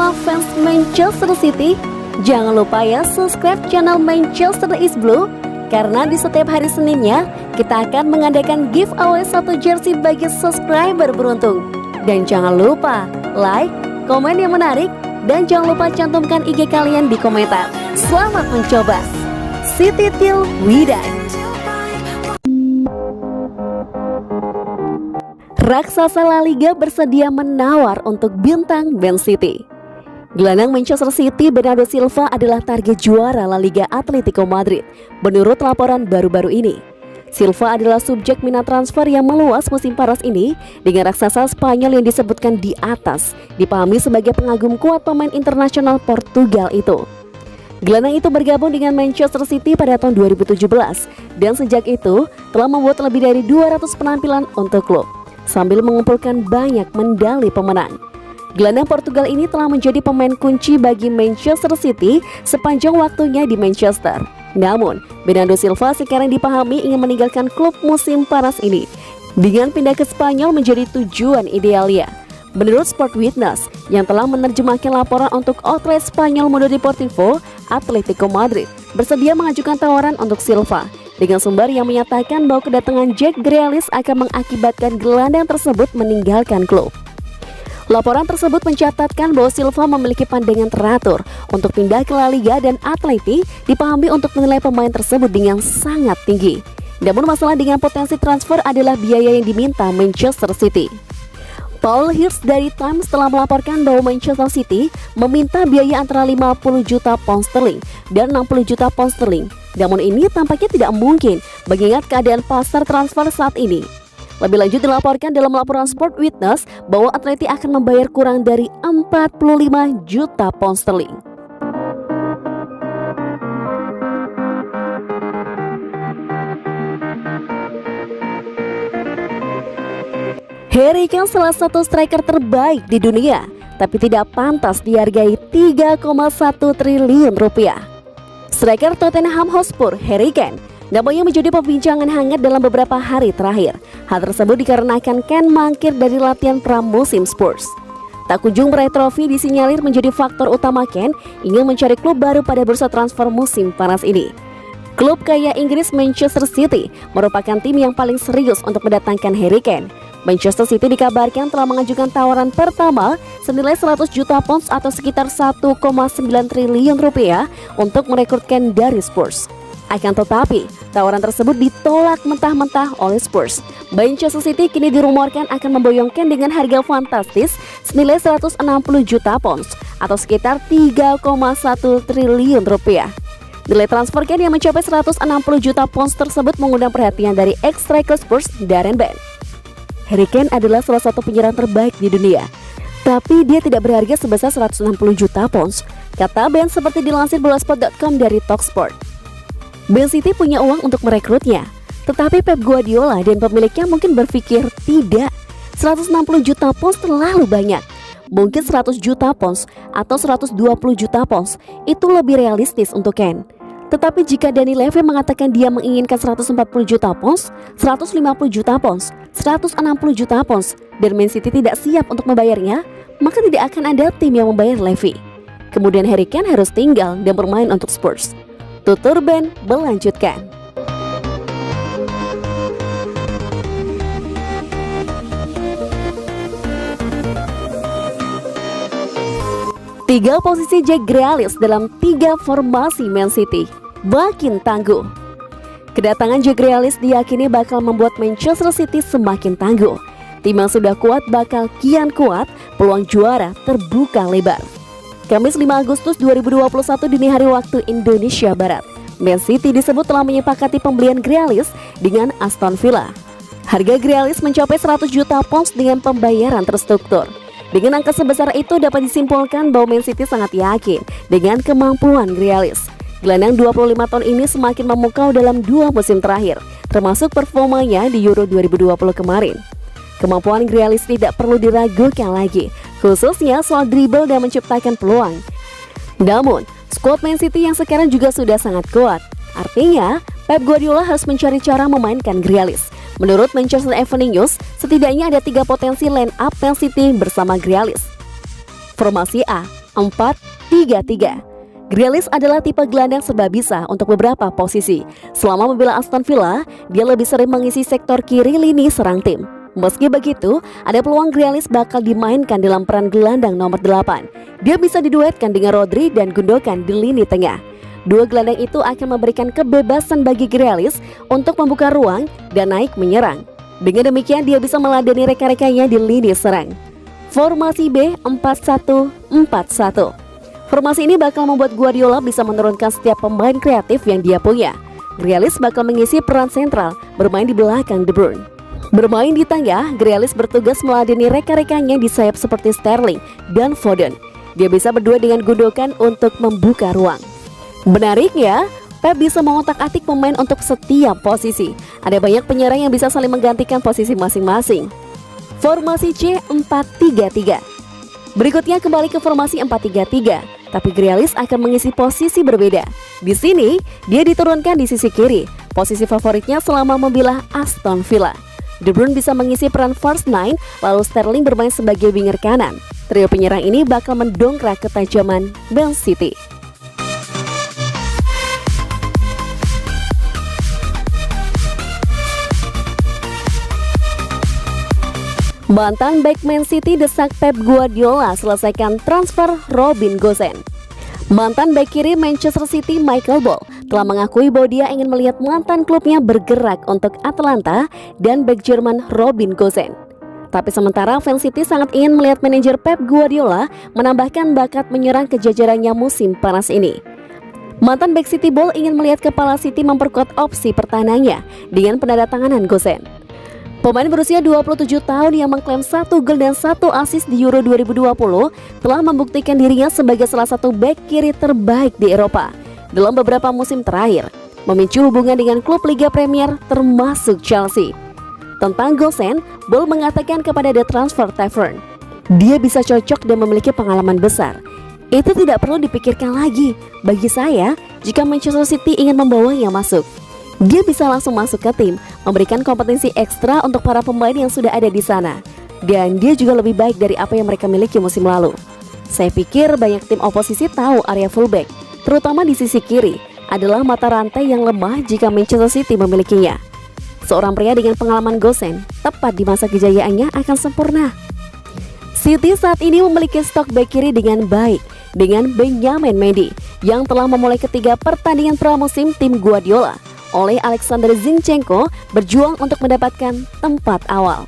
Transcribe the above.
semua fans Manchester City, jangan lupa ya subscribe channel Manchester is Blue, karena di setiap hari Seninnya kita akan mengadakan giveaway 1 jersey bagi subscriber beruntung. Dan jangan lupa like, komen yang menarik, dan jangan lupa cantumkan IG kalian di komentar. Selamat mencoba. City till we die. Raksasa La Liga bersedia menawar untuk bintang Man City. Gelandang Manchester City Bernardo Silva adalah target juara La Liga Atletico Madrid. Menurut laporan baru-baru ini, Silva adalah subjek minat transfer yang meluas musim panas ini, dengan raksasa Spanyol yang disebutkan di atas dipahami sebagai pengagum kuat pemain internasional Portugal itu. Gelandang itu bergabung dengan Manchester City pada tahun 2017 dan sejak itu telah membuat lebih dari 200 penampilan untuk klub, sambil mengumpulkan banyak medali pemenang. Gelandang Portugal ini telah menjadi pemain kunci bagi Manchester City sepanjang waktunya di Manchester. Namun, Bernardo Silva sekarang dipahami ingin meninggalkan klub musim panas ini dengan pindah ke Spanyol menjadi tujuan idealnya. Menurut Sport Witness yang telah menerjemahkan laporan untuk outlet Spanyol Mundo Deportivo, Atletico Madrid bersedia mengajukan tawaran untuk Silva, dengan sumber yang menyatakan bahwa kedatangan Jack Grealish akan mengakibatkan gelandang tersebut meninggalkan klub. Laporan tersebut mencatatkan bahwa Silva memiliki pandangan teratur untuk pindah ke La Liga dan Atleti dipahami untuk menilai pemain tersebut dengan sangat tinggi. Namun masalah dengan potensi transfer adalah biaya yang diminta Manchester City. Paul Hirst dari Times telah melaporkan bahwa Manchester City meminta biaya antara 50 juta pound sterling dan 60 juta pound sterling. Namun ini tampaknya tidak mungkin mengingat keadaan pasar transfer saat ini. Lebih lanjut dilaporkan dalam laporan Sport Witness bahwa Atleti akan membayar kurang dari 45 juta pound sterling. Harry Kane salah satu striker terbaik di dunia, tapi tidak pantas dihargai 3,1 triliun rupiah. Striker Tottenham Hotspur, Harry Kane, namanya menjadi perbincangan hangat dalam beberapa hari terakhir. Hal tersebut dikarenakan Kane mangkir dari latihan pramusim Spurs. Tak kunjung meraih trofi disinyalir menjadi faktor utama Kane ingin mencari klub baru pada bursa transfer musim panas ini. Klub kaya Inggris Manchester City merupakan tim yang paling serius untuk mendatangkan Harry Kane. Manchester City dikabarkan telah mengajukan tawaran pertama senilai 100 juta pounds atau sekitar 1,9 triliun rupiah untuk merekrutkan dari Spurs. Akan tetapi, tawaran tersebut ditolak mentah-mentah oleh Spurs. Manchester City kini dirumorkan akan memboyongkan dengan harga fantastis senilai 160 juta pounds atau sekitar 3,1 triliun rupiah. Nilai transfer Kane yang mencapai 160 juta pounds tersebut mengundang perhatian dari ex-striker Spurs Darren Bent. Harry Kane adalah salah satu penyerang terbaik di dunia, tapi dia tidak berharga sebesar 160 juta pounds, kata Bent seperti dilansir Bola-Sport.com dari Talksport. Man City punya uang untuk merekrutnya, tetapi Pep Guardiola dan pemiliknya mungkin berpikir tidak, 160 juta pounds terlalu banyak. Mungkin 100 juta pounds atau 120 juta pounds itu lebih realistis untuk Kane. Tetapi jika Dani Levy mengatakan dia menginginkan 140 juta pounds, 150 juta pounds, 160 juta pounds, dan Man City tidak siap untuk membayarnya, maka tidak akan ada tim yang membayar Levy. Kemudian Harry Kane harus tinggal dan bermain untuk Spurs. Tutur Bent melanjutkan. Tiga posisi Jack Grealish dalam 3 formasi Man City makin tangguh. Kedatangan Jack Grealish diyakini bakal membuat Manchester City semakin tangguh. Tim yang sudah kuat bakal kian kuat, peluang juara terbuka lebar. Kamis 5 Agustus 2021 dini hari waktu Indonesia Barat, Man City disebut telah menyepakati pembelian Grealish dengan Aston Villa. Harga Grealish mencapai 100 juta pounds dengan pembayaran terstruktur. Dengan angka sebesar itu dapat disimpulkan bahwa Man City sangat yakin dengan kemampuan Grealish. Gelandang 25 tahun ini semakin memukau dalam 2 musim terakhir, termasuk performanya di Euro 2020 kemarin. Kemampuan Grealish tidak perlu diragukan lagi, khususnya soal dribble dan menciptakan peluang. Namun, skuad Man City yang sekarang juga sudah sangat kuat. Artinya, Pep Guardiola harus mencari cara memainkan Grealish. Menurut Manchester Evening News, setidaknya ada 3 potensi line up Man City bersama Grealish. Formasi A, 4-3-3. Grealish adalah tipe gelandang serba bisa untuk beberapa posisi. Selama membela Aston Villa, dia lebih sering mengisi sektor kiri lini serang tim. Meski begitu, ada peluang Grealish bakal dimainkan dalam peran gelandang nomor 8. Dia bisa diduetkan dengan Rodri dan Gundogan di lini tengah. Dua gelandang itu akan memberikan kebebasan bagi Grealish untuk membuka ruang dan naik menyerang. Dengan demikian, dia bisa meladeni rekan-rekannya di lini serang. Formasi B 4-1-4-1. Formasi ini bakal membuat Guardiola bisa menurunkan setiap pemain kreatif yang dia punya. Grealish bakal mengisi peran sentral, bermain di belakang De Bruyne. Bermain di tengah, Grealish bertugas meladeni rekan-rekannya di sayap seperti Sterling dan Foden. Dia bisa berdua dengan Gundogan untuk membuka ruang. Menariknya, Pep bisa mengotak-atik pemain untuk setiap posisi. Ada banyak penyerang yang bisa saling menggantikan posisi masing-masing. Formasi C 4-3-3. Berikutnya kembali ke formasi 4-3-3. Tapi Grealish akan mengisi posisi berbeda. Di sini, dia diturunkan di sisi kiri, posisi favoritnya selama membela Aston Villa. De Bruyne bisa mengisi peran false nine, lalu Sterling bermain sebagai winger kanan. Trio penyerang ini bakal mendongkrak ketajaman Man City. Mantan bek Man City desak Pep Guardiola selesaikan transfer Robin Gosens. Mantan bek kiri Manchester City Michael Ball telah mengakui bahwa dia ingin melihat mantan klubnya bergerak untuk Atalanta dan bek Jerman Robin Gosens. Tapi sementara fans City sangat ingin melihat manajer Pep Guardiola menambahkan bakat menyerang ke jajarannya musim panas ini. Mantan bek City Ball ingin melihat kepala City memperkuat opsi pertahanannya dengan penandatanganan Gosens. Pemain berusia 27 tahun yang mengklaim 1 gol dan 1 assist di Euro 2020 telah membuktikan dirinya sebagai salah satu bek kiri terbaik di Eropa dalam beberapa musim terakhir, memicu hubungan dengan klub Liga Premier termasuk Chelsea. Tentang Gosens, Ball mengatakan kepada The Transfer Tavern, dia bisa cocok dan memiliki pengalaman besar. Itu tidak perlu dipikirkan lagi. Bagi saya, jika Manchester City ingin membawanya masuk, dia bisa langsung masuk ke tim, memberikan kompetensi ekstra untuk para pemain yang sudah ada di sana. Dan dia juga lebih baik dari apa yang mereka miliki musim lalu. Saya pikir banyak tim oposisi tahu area fullback, terutama di sisi kiri, adalah mata rantai yang lemah jika Manchester City memilikinya. Seorang pria dengan pengalaman Gosens, tepat di masa kejayaannya akan sempurna. City saat ini memiliki stok bek kiri dengan baik, dengan Benjamin Mendy, yang telah memulai ketiga pertandingan pramusim tim Guardiola, oleh Alexander Zinchenko berjuang untuk mendapatkan tempat awal.